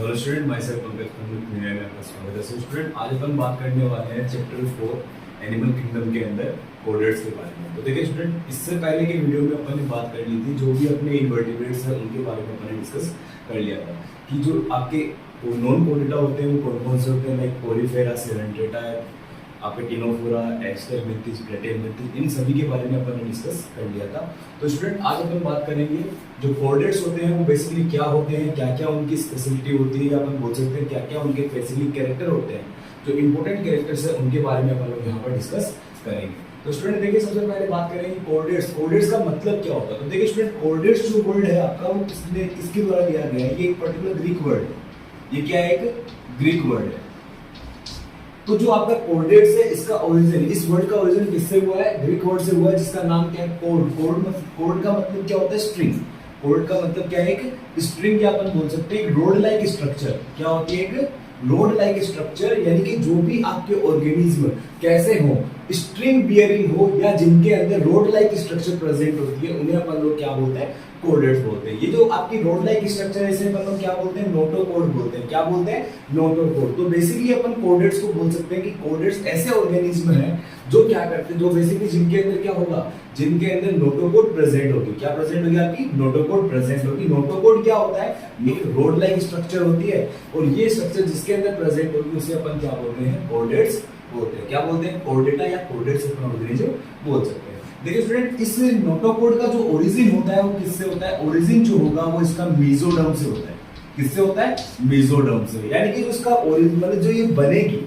Hello student, my self Pankaj Khanduri में आपका स्वागत है। सो स्टूडेंट, आज अपन बात करने वाले हैं चैप्टर 4 एनिमल किंगडम के अंदर कोडेट्स के बारे में। तो देखिए स्टूडेंट, इससे पहले की वीडियो में अपन ने बात कर ली थी जो भी अपने इनवर्टिब्रेट्स है उनके बारे में अपन ने डिस्कस कर लिया था कि जो आपके नॉन कोडेटा होते हैं वो कौन कौन से होते हैं, लाइक कोरीफेरा, सेरेंटेटा, आपके टिनोफोरा, एक्स्टेरमेंथिस, ब्रेटेलमेंथिस, इन सभी के बारे में अपन ने डिस्कस कर लिया था। तो स्टूडेंट, आज अपन बात करेंगे जो कोर्डेट्स होते हैं वो बेसिकली क्या होते हैं, क्या क्या उनकी स्पेशलिटी होती है, या अपन बोल सकते हैं क्या क्या उनके बेसिकली कैरेक्टर होते हैं, जो इंपॉर्टेंट कैरेक्टर्स है उनके बारे में अपन लोग यहाँ पर डिस्कस करेंगे। तो स्टूडेंट देखिए, सबसे पहले बात करेंगे कोर्डेट्स। कोर्डेट्स का मतलब क्या होता है। तो देखिए स्टूडेंट, कोर्डेट्स जो वर्ड है आपका वो किसके द्वारा दिया गया है, ये एक पर्टिकुलर ग्रीक वर्ड है। ये क्या है, एक ग्रीक वर्ड है। तो जो आपका कोर्डेट्स है, इसका ओरिजिन, इस वर्ड का ओरिजिन किससे हुआ है, ग्रीक वर्ड से हुआ है, जिसका नाम क्या है, कोड। कोड का मतलब क्या होता है, स्ट्रिंग। कोड का मतलब क्या है, एक स्ट्रिंग, या अपन बोल सकते हैं एक रोड लाइक स्ट्रक्चर। क्या होती है, एक रोड लाइक स्ट्रक्चर, यानी कि जो भी आपके ऑर्गेनिज्म कैसे हो, स्ट्रिंग बियरिंग हो, या जिनके अंदर रोड लाइक स्ट्रक्चर प्रेजेंट होती है, उन्हें अपन लोग क्या बोलते हैं, कोर्डेट्स बोलते हैं। ये जो आपकी रोड लाइक स्ट्रक्चर है इसे अपन लोग क्या बोलते हैं, नोटोकोड बोलते हैं। क्या बोलते हैं, नोटोकोड। तो बेसिकली अपन कोर्डेट्स को बोल सकते हैं कि कोर्डेट्स ऐसे ऑर्गेनिज्म हैं जो क्या करते हैं, जो बेसिकली जिनके अंदर क्या होगा, जिनके अंदर नोटोकोड प्रेजेंट होगी। क्या प्रेजेंट होगी, आपकी नोटोकोड प्रेजेंट होगी। नोटोकोड क्या होता है, ये रोड लाइक स्ट्रक्चर होती है, और ये स्ट्रक्चर जिसके अंदर प्रेजेंट होगी उसे अपन क्या बोलते हैं, कोर्डेट्स बोलते हैं। क्या बोलते हैं, कोर्डेटा या कोर्डेट्स अपन ऑर्गेनिज्म बोल सकते हैं। देखिए स्टूडेंट, इस नोटोकोड का जो ओरिजिन होता है वो किससे होता है, ओरिजिन जो होगा वो इसका मेसोडर्म से होता है। किससे होता है, मेसोडर्म से। यानी कि उसका ओरिजिन मतलब जो ये बनेगी,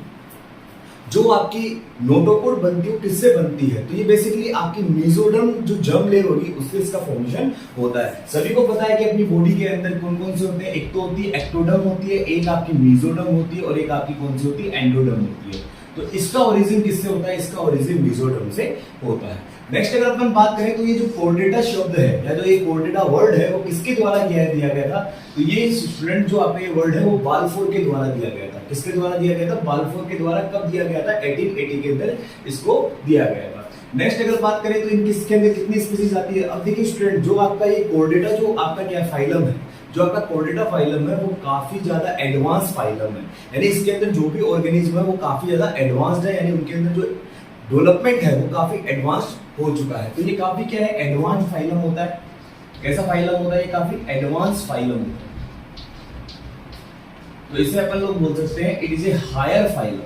जो आपकी नोटोकोड बनती है किससे बनती है, तो ये बेसिकली आपकी मेसोडर्म जो जर्म लेयर होगी उससे इसका फॉर्मेशन होता है। सभी को पता है कि अपनी बॉडी के अंदर कौन कौन से होते हैं, एक तो होती है एक्टोडर्म होती है, एक आपकी मेसोडर्म होती है, और एक आपकी कौन सी होती है, एंडोडर्म होती है। तो इसका ओरिजिन किससे होता है, इसका ओरिजिन मेसोडर्म से होता है। नेक्स्ट अगर अपन बात करें तो ये जो कोर्डेटा शब्द है या जो ये कोर्डेटा वर्ड है वो किसके द्वारा दिया गया था, तो ये स्टूडेंट जो आपका ये वर्ड है वो बाल्फोर के द्वारा दिया गया था। किसके द्वारा दिया गया था, बाल्फोर के द्वारा। कब दिया गया था, 1880 के अंदर इसको दिया गया था। नेक्स्ट अगर बात करें तो इनके अंदर कितनी स्पीसीज आती है। अब देखिए स्टूडेंट, जो आपका ये कोर्डेटा जो आपका क्या फाइलम है, जो आपका कोर्डेटा फाइलम है वो काफी ज्यादा एडवांस फाइलम है। यानी इसके अंदर जो भी ऑर्गेनिज्म है वो काफी ज्यादा एडवांस्ड है, यानी उनके अंदर जो डेवलपमेंट है वो काफी एडवांस हो चुका है। तो ये काफी क्या है, एडवांस फाइलम होता है। कैसा फाइलम होता है, ये काफी एडवांस फाइलम होता है। तो इसे अपन लोग बोल सकते हैं it is a higher phylum.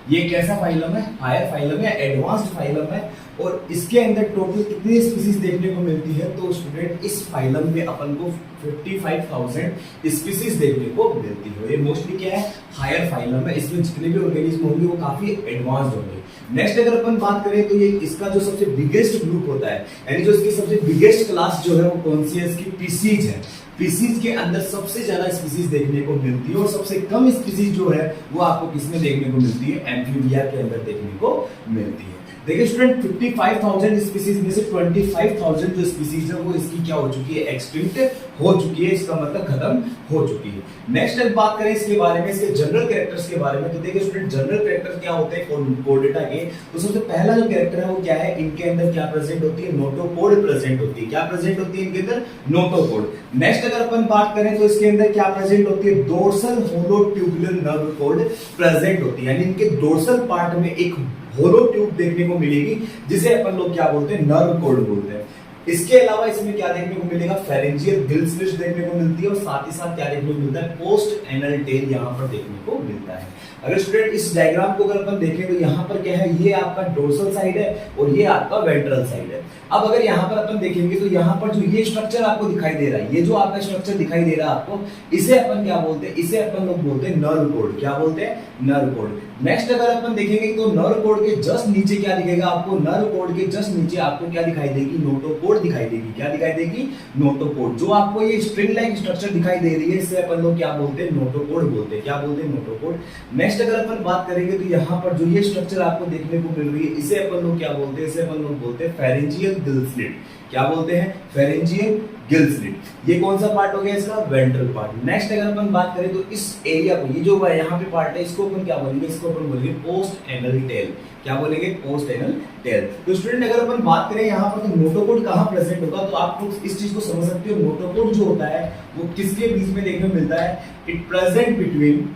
ये कैसा फाइलम है, हायर फाइलम है, एडवांस्ड फाइलम है। और इसके अंदर टोटल कितनी स्पीसीज देखने को मिलती है, तो स्टूडेंट इस फाइलम में अपन को 55,000 स्पीसीज देखने को मिलती है। ये मोस्टली क्या है, हायर फाइलम है। इसमें जितने भी ऑर्गेनिज्म होंगे वो काफी एडवांस्ड होंगे। नेक्स्ट अगर अपन बात करें तो ये इसका जो सबसे बिगेस्ट ग्रुप होता है, यानी जो इसकी सबसे बिगेस्ट क्लास जो है वो कौन सी है, इसकी पीसीज है। पीसीज के अंदर सबसे ज्यादा स्पीसीज देखने को मिलती है, और सबसे कम स्पीसीज जो है वो आपको किसमें देखने को मिलती है, एम्फीबिया के अंदर देखने को मिलती है। देखिए स्टूडेंट, 55,000 स्पीसीज में से 25,000 जो स्पीसीज है वो इसकी क्या हो चुकी है, एक्सटिंक्ट हो चुकी है। इसका मतलब खत्म हो चुकी है। नेक्स्ट अगर बात करें इसके बारे में, इसके जनरल कैरेक्टर्स के बारे में, तो देखिए स्टूडेंट, जनरल कैरेक्टर क्या होते हैं कोर्डेटा के। तो सबसे पहला जो कैरेक्टर है वो क्या है, इनके अंदर क्या प्रेजेंट होती है, नोटोकोड प्रेजेंट होती है। क्या प्रेजेंट होती है इनके अंदर, नोटोकोड। नेक्स्ट अगर अपन बात करें तो इसके अंदर क्या प्रेजेंट होती है, dorsal hollow tubular nerve code present होती है। यानी इनके डोर्सल पार्ट में एक होलो ट्यूब देखने को मिलेगी, जिसे अपन लोग क्या बोलते हैं, नर्व कोड बोलते हैं। इसके अलावा इसमें क्या देखने को मिलेगा, फेरेंजियल गिल स्लिट्स देखने को मिलती है, और साथ ही साथ क्या देखने को मिलता है, पोस्ट एनल टेल यहाँ पर देखने को मिलता है। अगर स्टूडेंट इस डायग्राम को अगर अपन देखें तो यहाँ पर क्या है, ये आपका डोर्सल साइड है और ये आपका वेंट्रल साइड है। अब अगर यहाँ पर अपन देखेंगे तो यहाँ पर जो ये स्ट्रक्चर आपको दिखाई दे रहा है, ये जो आपका स्ट्रक्चर दिखाई दे रहा है आपको, इसे अपन क्या बोलते हैं, इसे अपन लोग बोलते हैं नर्व कोड। क्या बोलते हैं, नर्व कोड। नेक्स्ट अगर अपन देखेंगे तो नर्व कोड के जस्ट नीचे क्या दिखेगा आपको, नर्व कोड के जस्ट नीचे आपको क्या दिखाई देगी, नोटोकोड दिखाई देगी। क्या दिखाई देगी, नोटोकोड। जो आपको ये स्ट्रिंग लाइक स्ट्रक्चर दिखाई दे रही है इसे अपन लोग क्या बोलते हैं, नोटोकोड बोलते हैं। क्या बोलते हैं, नोटोकोड। नेक्स्ट अगर अपन बात करेंगे तो यहाँ पर जो ये स्ट्रक्चर आपको देखने को मिल रही है इसे अपन लोग क्या बोलते हैं, इसे अपन लोग बोलते हैं फेरेंजियल गिल स्लिट। क्या बोलते हैं, फेरेंजियल गिल स्लिट। ये कौन सा पार्ट हो गया इसका? Ventral part. नेक्स्ट अगर अपन बात करें तो इस एरिया को, ये जो यहाँ पे पार्ट है, इसको अपन क्या बोलेंगे? इसको अपन बोलेंगे पोस्ट एनल टेल। क्या बोलेंगे? Post anal tail. तो स्टूडेंट अगर अपन बात करें यहाँ पर तो नोटोकॉर्ड कहाँ प्रेजेंट होगा, तो आप लोग इस चीज को समझ सकते हो। नोटोकॉर्ड जो होता है वो किसके बीच में देखने को मिलता है? It present between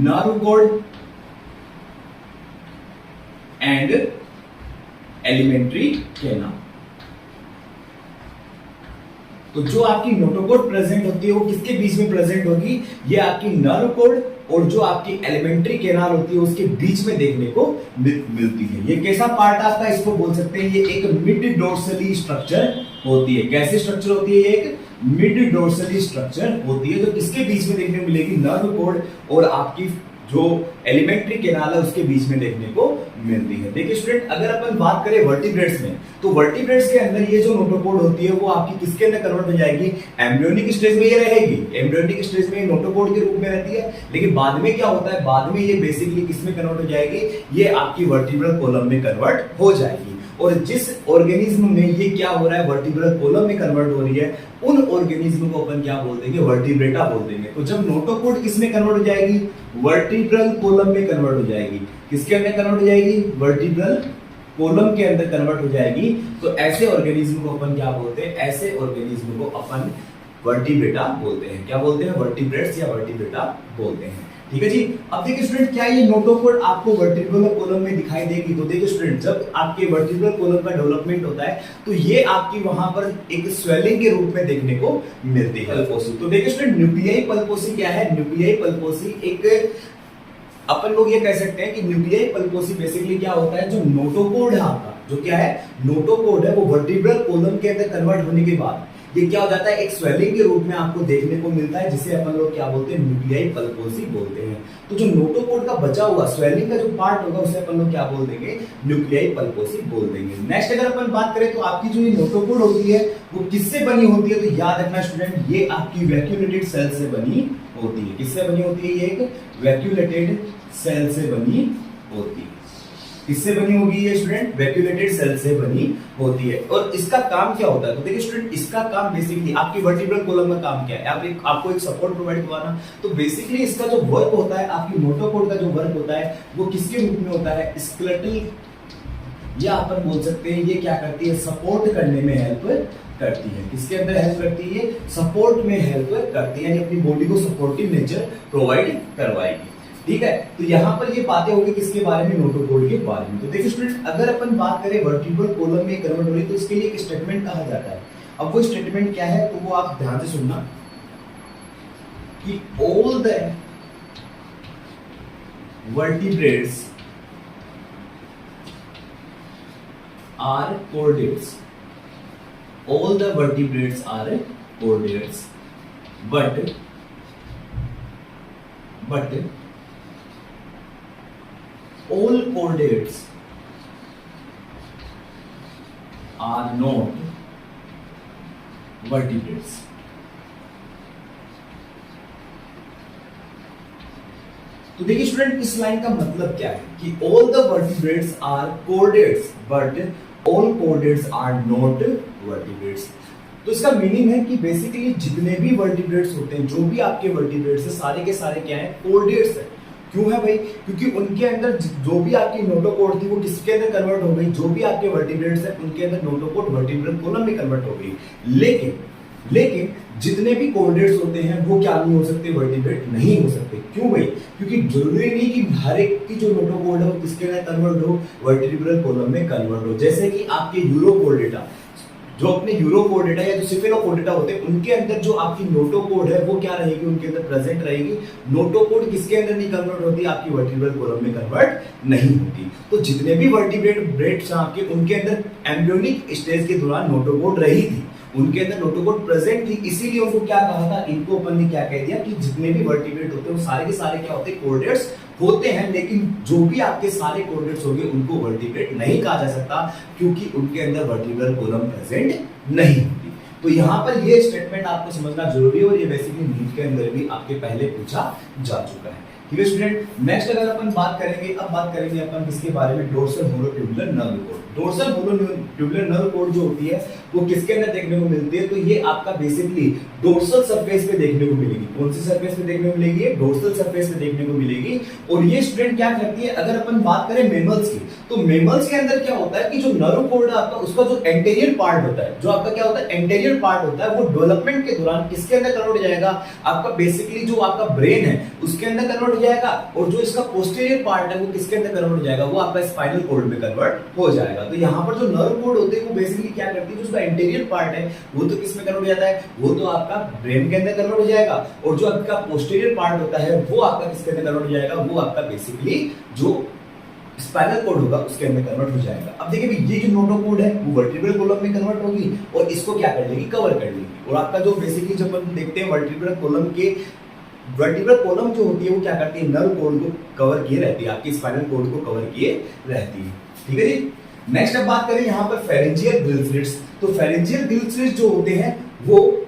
nerve cord and alimentary canal. तो जो आपकी नोटोकॉर्ड प्रेजेंट होती है वो किसके बीच में प्रेजेंट होगी? ये आपकी नर्व कॉर्ड और जो आपकी एलिमेंट्री कैनाल होती है उसके बीच में देखने को मिलती है। ये कैसा पार्ट आपका? इसको बोल सकते हैं ये एक मिड डोर्सली स्ट्रक्चर होती है। कैसी स्ट्रक्चर होती है? ये एक मिड डोर्सली स्ट्रक्चर होती है, जो किसके बीच में देखने को मिलेगी? नर्व कॉर्ड और आपकी जो एलिमेंट्री कैनाल है उसके बीच में देखने को मिलती है। देखिए स्टूडेंट, अगर अपन बात करें वर्टिब्रेट्स में, तो वर्टिब्रेट्स के अंदर ये जो नोटोकॉर्ड होती है वो आपकी किसके अंदर कन्वर्ट हो जाएगी? एम्ब्रियोनिक स्टेज में ये रहेगी। एम्ब्रियोनिक स्टेज में नोटोकॉर्ड के रूप में रहती है, लेकिन बाद में क्या होता है? बाद में ये बेसिकली किसमें कन्वर्ट हो जाएगी? ये आपकी वर्टिब्रल कॉलम में कन्वर्ट हो जाएगी। और जिस ऑर्गेनिज्म में ये क्या हो रहा है? वर्टिब्रल कॉलम में कन्वर्ट हो रही है, उन ऑर्गेनिज्म को अपन क्या बोल देंगे? वर्टिब्रेटा बोल देंगे। तो जब नोटोकॉर्ड किसमें कन्वर्ट हो जाएगी? वर्टिब्रल कॉलम में कन्वर्ट हो जाएगी। किसके अंदर कन्वर्ट हो जाएगी? वर्टिब्रल कॉलम के अंदर कन्वर्ट हो जाएगी। तो ऐसे ऑर्गेनिज्म को अपन क्या बोलते हैं? ऐसे ऑर्गेनिज्म को अपन वर्टिब्रेटा बोलते हैं। क्या बोलते हैं? वर्टिब्रेट्स या वर्टिब्रेटा बोलते हैं। ठीक है जी। अब देखिए स्टूडेंट, क्या ये नोटोकॉर्ड आपको वर्टिब्रल कॉलम में दिखाई देगी? तो देखिए स्टूडेंट, जब आपके वर्टिब्रल कॉलम का डेवलपमेंट होता है तो ये आपकी वहां पर एक स्वेलिंग के रूप में देखने को मिलती है। पल्पोसी। तो देखिए स्टूडेंट, न्यूक्लियाई पल्पोसी क्या है? न्यूक्लियाई पल्पोसी एक, अपन लोग ये कह सकते हैं कि न्यूक्लियाई पल्पोसी बेसिकली क्या होता है? जो नोटोकॉर्ड है आपका, जो क्या है? नोटोकॉर्ड है, वो वर्टिब्रल कॉलम के अंदर कन्वर्ट होने के बाद ये क्या हो जाता है? एक स्वेलिंग के रूप में आपको देखने को मिलता है, जिसे अपन लोग क्या बोलते हैं? न्यूक्लियाई पल्पोसी बोलते हैं। तो जो नोटोकॉर्ड का बचा हुआ स्वेलिंग का जो पार्ट होगा उसे अपन लोग क्या बोल देंगे? न्यूक्लियाई पल्पोसी बोल देंगे। नेक्स्ट अगर अपन बात करें तो आपकी जो ये नोटोकॉर्ड होती है वो किससे बनी होती है? तो याद रखना स्टूडेंट, ये आपकी वैक्यूलेटेड सेल से बनी होती है। किससे बनी होती है? ये एक वैक्यूलेटेड सेल से बनी होती है। किससे बनी होगी ये स्टूडेंट? वैक्यूलेटेड सेल से बनी होती है। और इसका काम क्या होता है? तो देखिए स्टूडेंट, इसका काम बेसिकली आपकी वर्टिब्रल कॉलम का काम क्या है? आपको एक सपोर्ट प्रोवाइड करवाना। तो बेसिकली इसका जो वर्क होता है, आपकी नोटोकॉर्ड का जो वर्क होता है वो किसके रूप में होता है? स्केलेटल, या अपन बोल सकते हैं ये क्या करती है? सपोर्ट करने में हेल्प करती है। किसके अंदर हेल्प करती है? सपोर्ट में हेल्प करती है, यानी अपनी बॉडी को सपोर्टिव नेचर प्रोवाइड करवाएगी। ठीक है। तो यहाँ पर ये बातें होगी किसके बारे में? नोटोकॉर्ड के बारे में। तो देखिए स्टूडेंट, अगर अपन बात करें वर्टिब्रल कॉलम में कन्वर्ट हो रही, तो इसके लिए एक स्टेटमेंट कहा जाता है। अब वो स्टेटमेंट क्या है तो वो आप ध्यान से सुनना कि all the vertebrates are coordinates. All the vertebrates are coordinates, but all chordates are not vertebrates. तो देखिए स्टूडेंट, इस लाइन का मतलब क्या है कि all the vertebrates are chordates but all chordates are not vertebrates। तो इसका मीनिंग है कि बेसिकली जितने भी वर्टिब्रेट्स होते हैं, जो भी आपके वर्टिब्रेट्स है, सारे के सारे क्या है? कोऑर्डिनेट्स है। क्यों है भाई? क्योंकि उनके अंदर जो भी आपकी नोटोकॉर्ड थी वो किसके अंदर कन्वर्ट हो गई? जो भी आपके वर्टिब्रेट्स है उनके अंदर नोटोकॉर्ड वर्टिब्रल कॉलम में कन्वर्ट हो गई। लेकिन जितने भी कोऑर्डिनेट्स होते हैं वो क्या नहीं हो सकते? वर्टिब्रेट नहीं हो सकते। क्यों भाई? क्योंकि जरूरी नहीं कि हर एक की जो नोटोकॉर्ड है वो किसके अंदर कन्वर्ट हो? वर्टिब्रल कॉलम में कन्वर्ट हो। जैसे कि आपके यूरोकोर्डेटा, जो अपने यूरोकोर्डेटा या जो सिफेलोकोर्डेटा होते हैं, उनके अंदर जो आपकी नोटोकॉर्ड है वो क्या रहेगी? उनके अंदर प्रेजेंट रहेगी। नोटोकॉर्ड किसके अंदर नहीं कन्वर्ट होती? आपकी वर्टिब्रल कॉलम में कन्वर्ट नहीं होती। तो जितने भी वर्टिब्रेट्स आपके, उनके अंदर एम्ब्रियोनिक स्टेज के दौरान नोटोकॉर्ड रही थी, उनके अंदर नोटोकॉर्ड प्रेजेंट थी, इसीलिए उनको क्या कहा था? इनको अपन ने क्या कह दिया कि जितने भी वर्टिब्रेट होते हैं वो सारे के सारे क्या होते हैं? कोऑर्डिनेट्स होते हैं। लेकिन जो भी आपके सारे कोऑर्डिनेट्स होंगे उनको वर्टिब्रेट नहीं कहा जा सकता, क्योंकि उनके अंदर वर्टिब्रल कॉलम प्रेजेंट नहीं होती। तो यहाँ पर ये स्टेटमेंट आपको समझना जरूरी है, और ये बेसिकली नीट के अंदर भी आपके पहले पूछा जा चुका है। ठीक है स्टूडेंट। नेक्स्ट अगर अपन बात करेंगे, अब बात करेंगे अपन किसके बारे में, dorsal hollow tubular nerve cord. Dorsal hollow tubular nerve cord जो होती है वो किसके अंदर देखने को मिलती है, तो ये आपका बेसिकली डोर्सल सरफेस पे देखने को मिलेगी। कौन सी सरफेस पे देखने को मिलेगी, डोर्सल सरफेस पे देखने को मिलेगी। और ये स्टूडेंट क्या करती है, अगर अपन बात करें मेमल्स की, तो मेमल्स के अंदर क्या होता है कि जो नर्व कोड है आपका, उसका जो एंटीरियर पार्ट होता है, जो आपका क्या होता है एंटीरियर पार्ट होता है, वो डेवलपमेंट के दौरान किसके अंदर कन्वर्ट हो जाएगा, आपका बेसिकली जो आपका ब्रेन है उसके अंदर कन्वर्ट हो जाएगा। और जो इसका पोस्टीरियर पार्ट है वो किसके अंदर कन्वर्ट हो जाएगा, वो आपका स्पाइनल कॉर्ड में कन्वर्ट हो जाएगा। तो यहाँ पर जो नर्व कोड होते हैं वो बेसिकली क्या करती है, जो उसका एंटीरियर पार्ट है वो तो किस में कन्वर्ट हो जाता है, वो तो आपका ब्रेन के अंदर कन्वर्ट हो जाएगा। और जो आपका पोस्टीरियर पार्ट होता है वो आपका किसके अंदर कन्वर्ट हो जाएगा, वो आपका बेसिकली जो स्पाइनल कॉर्ड होगा उसके अंदर कन्वर्ट हो जाएगा। अब देखिए भाई, ये जो नोटोकोड है वो वर्टिब्रल कॉलम में कन्वर्ट होगी और इसको क्या कर लेगी, कवर कर लेगी। और आपका जो बेसिकली जब हम देखते हैं वर्टिब्रल कॉलम जो होती है वो क्या करती है, नर्व कोड को कवर किए रहती है, आपकी स्पाइनल कॉर्ड को कवर किए रहती है। ठीक है जी। नेक्स्ट अब बात करें यहाँ पर फेरेंजियल गिल स्लिट्स। तो फेरेंजियल गिल स्लिट्स जो होते हैं वो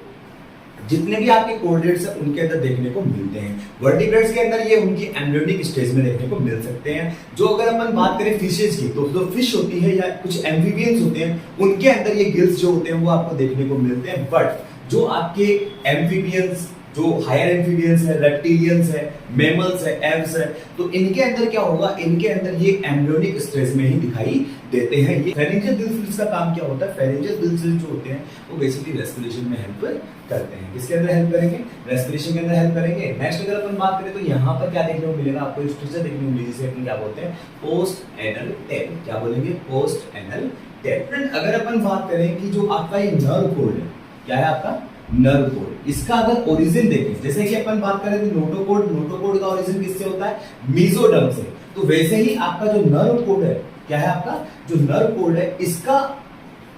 जितने भी आपके कोऑर्डिनेट्स हैं उनके अंदर देखने को मिलते हैं। वर्टिब्रेट्स के अंदर ये उनकी एम्ब्रियोनिक स्टेज में देखने को मिल सकते हैं। जो अगर अपन बात करें फिशेज की, तो जो फिश होती है या कुछ एम्फीबियंस होते हैं उनके अंदर ये गिल्स जो होते हैं वो आपको देखने को मिलते हैं। बट जो आपके एम्फीबियंस, जो हायर एम्फीबियंस है, रेप्टिलियंस है, मैमल्स है, एव्स है, तो इनके अंदर क्या होगा, इनके अंदर ये एम्ब्रियोनिक स्टेज में ही दिखाई देते हैं। ये फेरेंजियल गिल स्लिट्स का काम क्या होता है, फेरेंजियल गिल स्लिट्स जो होते हैं वो बेसिकली रेस्पिरेशन में हेल्प करते हैं। किसके अंदर हेल्प करेंगे, रेस्पिरेशन के अंदर हेल्प करेंगे। नेक्स्ट अगर अपन बात करें तो यहाँ पर क्या देखने को मिलेगा, आपको स्ट्रक्चर देखने को मिलेगी, जिसे अपन क्या बोलते हैं, पोस्ट एनल टेल। क्या बोलेंगे, पोस्ट एनल टेल। अगर अपन बात करें कि जो आपका ये नर्व कोड है, क्या है आपका नर्व कोड, इसका अगर ओरिजिन देखें, जैसे कि अपन बात करें तो नोटोकोड का ओरिजिन किससे होता है, मीजोडर्म से। तो वैसे ही आपका जो नर्व कोड है, क्या है आपका जो नर्व कोड है, इसका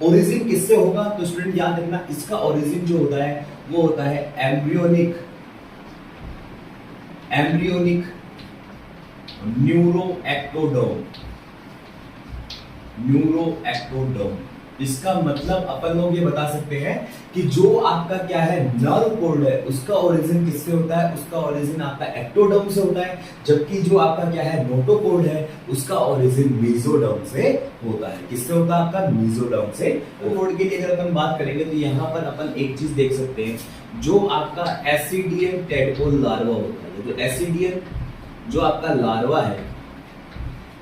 ओरिजिन किससे होगा, तो स्टूडेंट याद रखना, इसका ओरिजिन जो होता है वो होता है एम्ब्रियोनिक न्यूरोएक्टोडर्म। इसका मतलब अपन लोग ये बता सकते हैं कि जो आपका क्या है नर्व कोड है उसका ओरिजिन किससे होता है, उसका ओरिजिन आपका एक्टोडर्म से होता है। जबकि जो आपका क्या है नोटोकोड है उसका ओरिजिन मेसोडर्म से होता है। किससे होता है, आपका मेसोडर्म से। कोड के लिए अगर अपन बात करेंगे तो यहाँ पर अपन एक चीज देख सकते हैं, जो आपका एसिडियन टेडपोल लार्वा होता है, जो एसिडियन जो आपका लार्वा है,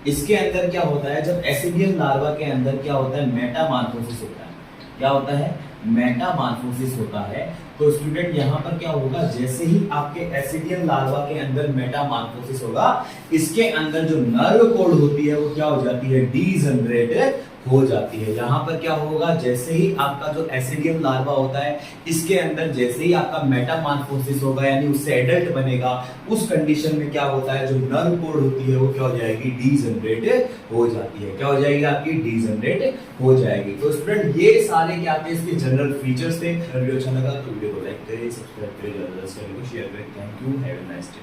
इसके अंदर क्या होता है, जब एसिडियन लार्वा के अंदर क्या होता है, मेटामॉर्फोसिस होता है। क्या होता है, मेटामॉर्फोसिस होता है। तो स्टूडेंट यहाँ पर क्या होगा, जैसे ही आपके एसिडियन लार्वा के अंदर मेटामॉर्फोसिस होगा, इसके अंदर जो नर्व कोड होती है वो क्या हो जाती है, डीजनरेट हो जाती है। यहाँ पर क्या होगा, जैसे ही आपका जो एसिडियम लार्वा होता है इसके अंदर जैसे ही आपका मेटामॉर्फोसिस होगा, यानी उससे एडल्ट बनेगा, उस कंडीशन में क्या होता है, जो नर्व कोड होती है वो क्या हो जाएगी, डीजनरेट हो जाती है। क्या हो जाएगी, आपकी डीजनरेट हो जाएगी। तो स्टूडेंट ये सारे क्या थे, इसके जनरल फीचर्स थे। वीडियो अच्छा लगा तो वीडियो को लाइक करें, सब्सक्राइब करें, ज़्यादा से ज़्यादा शेयर करें। Thank you, have a nice day.